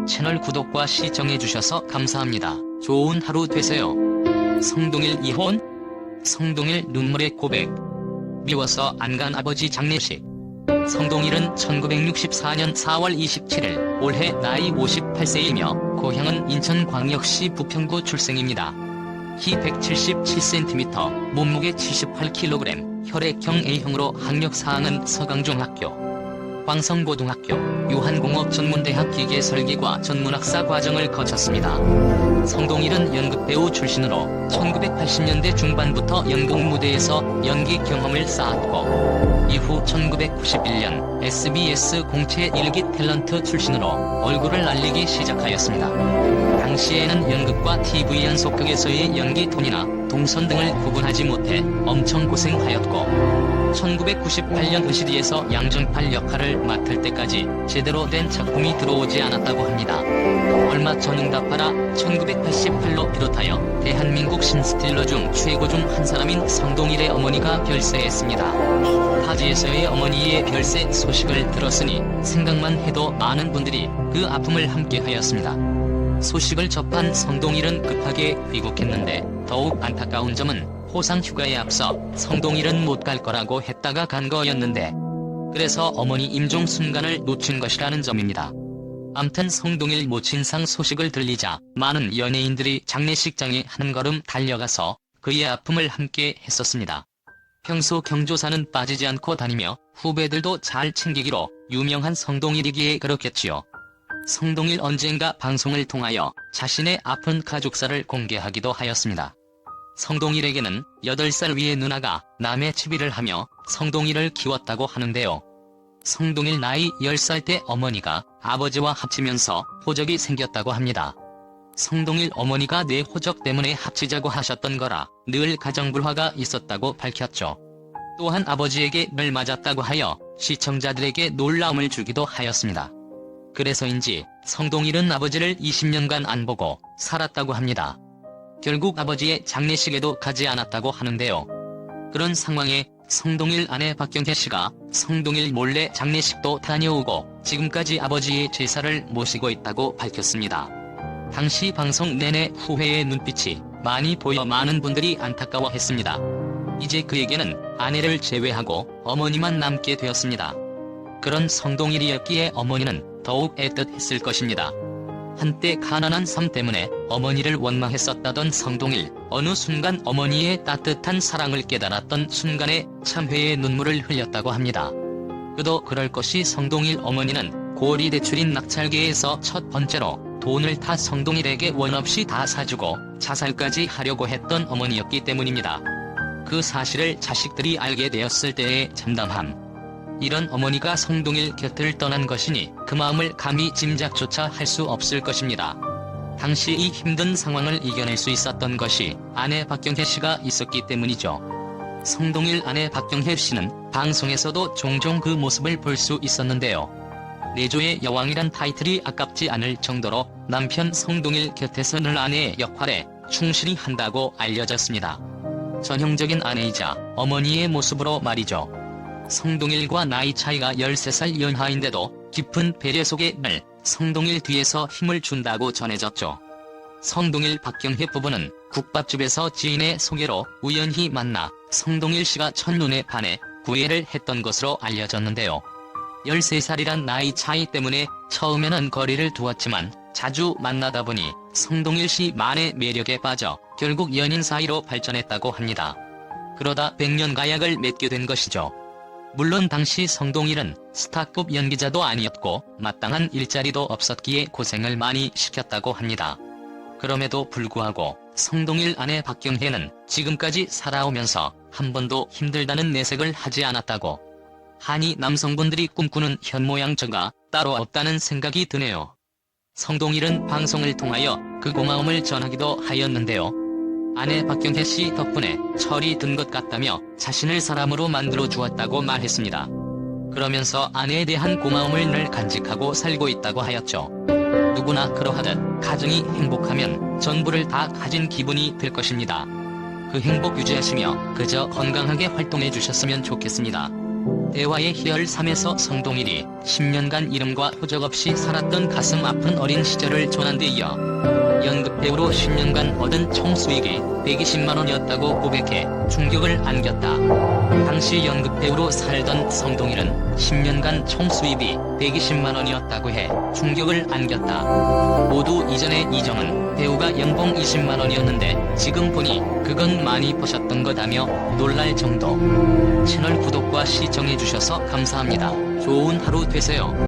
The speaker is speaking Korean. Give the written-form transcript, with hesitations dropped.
채널 구독과 시청해주셔서 감사합니다. 좋은 하루 되세요. 성동일 이혼? 성동일 눈물의 고백. 미워서 안 간 아버지 장례식. 성동일은 1964년 4월 27일, 올해 나이 58세이며 고향은 인천광역시 부평구 출생입니다. 키 177cm, 몸무게 78kg, 혈액형 A형으로 학력사항은 서강중학교, 광성고등학교, 유한공업전문대학 기계설계과 전문학사 과정을 거쳤습니다. 성동일은 연극배우 출신으로 1980년대 중반부터 연극 무대에서 연기 경험을 쌓았고, 이후 1991년 SBS 공채 일기 탤런트 출신으로 얼굴을 알리기 시작하였습니다. 당시에는 연극과 TV 연속극에서의 연기 톤이나 동선 등을 구분하지 못해 엄청 고생하였고, 1998년 의시리에서 양정팔 역할을 맡을 때까지 제대로 된 작품이 들어오지 않았다고 합니다. 얼마 전 응답하라 1988로 비롯하여 대한민국 신스틸러 중 최고 중 한 사람인 성동일의 어머니가 별세했습니다. 타지에서의 어머니의 별세 소식을 들었으니 생각만 해도 많은 분들이 그 아픔을 함께하였습니다. 소식을 접한 성동일은 급하게 귀국했는데, 더욱 안타까운 점은 호상 휴가에 앞서 성동일은 못 갈 거라고 했다가 간 거였는데, 그래서 어머니 임종 순간을 놓친 것이라는 점입니다. 암튼 성동일 모친상 소식을 들리자 많은 연예인들이 장례식장에 한 걸음 달려가서 그의 아픔을 함께 했었습니다. 평소 경조사는 빠지지 않고 다니며 후배들도 잘 챙기기로 유명한 성동일이기에 그렇겠지요. 성동일 언젠가 방송을 통하여 자신의 아픈 가족사를 공개하기도 하였습니다. 성동일에게는 8살 위의 누나가 남의 치비를 하며 성동일을 키웠다고 하는데요. 성동일 나이 10살 때 어머니가 아버지와 합치면서 호적이 생겼다고 합니다. 성동일 어머니가 내 호적 때문에 합치자고 하셨던 거라 늘 가정불화가 있었다고 밝혔죠. 또한 아버지에게 늘 맞았다고 하여 시청자들에게 놀라움을 주기도 하였습니다. 그래서인지 성동일은 아버지를 20년간 안 보고 살았다고 합니다. 결국 아버지의 장례식에도 가지 않았다고 하는데요. 그런 상황에 성동일 아내 박경혜 씨가 성동일 몰래 장례식도 다녀오고 지금까지 아버지의 제사를 모시고 있다고 밝혔습니다. 당시 방송 내내 후회의 눈빛이 많이 보여 많은 분들이 안타까워했습니다. 이제 그에게는 아내를 제외하고 어머니만 남게 되었습니다. 그런 성동일이었기에 어머니는 더욱 애틋했을 것입니다. 한때 가난한 삶 때문에 어머니를 원망했었다던 성동일, 어느 순간 어머니의 따뜻한 사랑을 깨달았던 순간에 참회의 눈물을 흘렸다고 합니다. 그도 그럴 것이 성동일 어머니는 고리 대출인 낙찰계에서 첫 번째로 돈을 타 성동일에게 원 없이 다 사주고 자살까지 하려고 했던 어머니였기 때문입니다. 그 사실을 자식들이 알게 되었을 때의 참담함. 이런 어머니가 성동일 곁을 떠난 것이니 그 마음을 감히 짐작조차 할 수 없을 것입니다. 당시 이 힘든 상황을 이겨낼 수 있었던 것이 아내 박경혜 씨가 있었기 때문이죠. 성동일 아내 박경혜 씨는 방송에서도 종종 그 모습을 볼 수 있었는데요. 내조의 여왕이란 타이틀이 아깝지 않을 정도로 남편 성동일 곁에서 늘 아내의 역할에 충실히 한다고 알려졌습니다. 전형적인 아내이자 어머니의 모습으로 말이죠. 성동일과 나이 차이가 13살 연하인데도 깊은 배려 속에 늘 성동일 뒤에서 힘을 준다고 전해졌죠. 성동일 박경혜 부부는 국밥집에서 지인의 소개로 우연히 만나 성동일 씨가 첫눈에 반해 구애를 했던 것으로 알려졌는데요. 13살이란 나이 차이 때문에 처음에는 거리를 두었지만 자주 만나다 보니 성동일 씨 만의 매력에 빠져 결국 연인 사이로 발전했다고 합니다. 그러다 100년 가약을 맺게 된 것이죠. 물론 당시 성동일은 스타급 연기자도 아니었고 마땅한 일자리도 없었기에 고생을 많이 시켰다고 합니다. 그럼에도 불구하고 성동일 아내 박경혜는 지금까지 살아오면서 한 번도 힘들다는 내색을 하지 않았다고 하니 남성분들이 꿈꾸는 현모양처가 따로 없다는 생각이 드네요. 성동일은 방송을 통하여 그 고마움을 전하기도 하였는데요. 아내 박경혜 씨 덕분에 철이 든 것 같다며 자신을 사람으로 만들어 주었다고 말했습니다. 그러면서 아내에 대한 고마움을 늘 간직하고 살고 있다고 하였죠. 누구나 그러하듯 가정이 행복하면 전부를 다 가진 기분이 들 것입니다. 그 행복 유지하시며 그저 건강하게 활동해 주셨으면 좋겠습니다. 대화의 희열 3에서 성동일이 10년간 이름과 표적 없이 살았던 가슴 아픈 어린 시절을 전한 데 이어 연극배우로 10년간 얻은 총 수익이 120만 원이었다고 고백해 충격을 안겼다. 당시 연극배우로 살던 성동일은 10년간 총 수입이 120만 원이었다고 해 충격을 안겼다. 모두 이전에 이정은 배우가 연봉 20만 원이었는데 지금 보니 그건 많이 버셨던 거다며 놀랄 정도. 채널 구독과 시청해주셔서 감사합니다. 좋은 하루 되세요.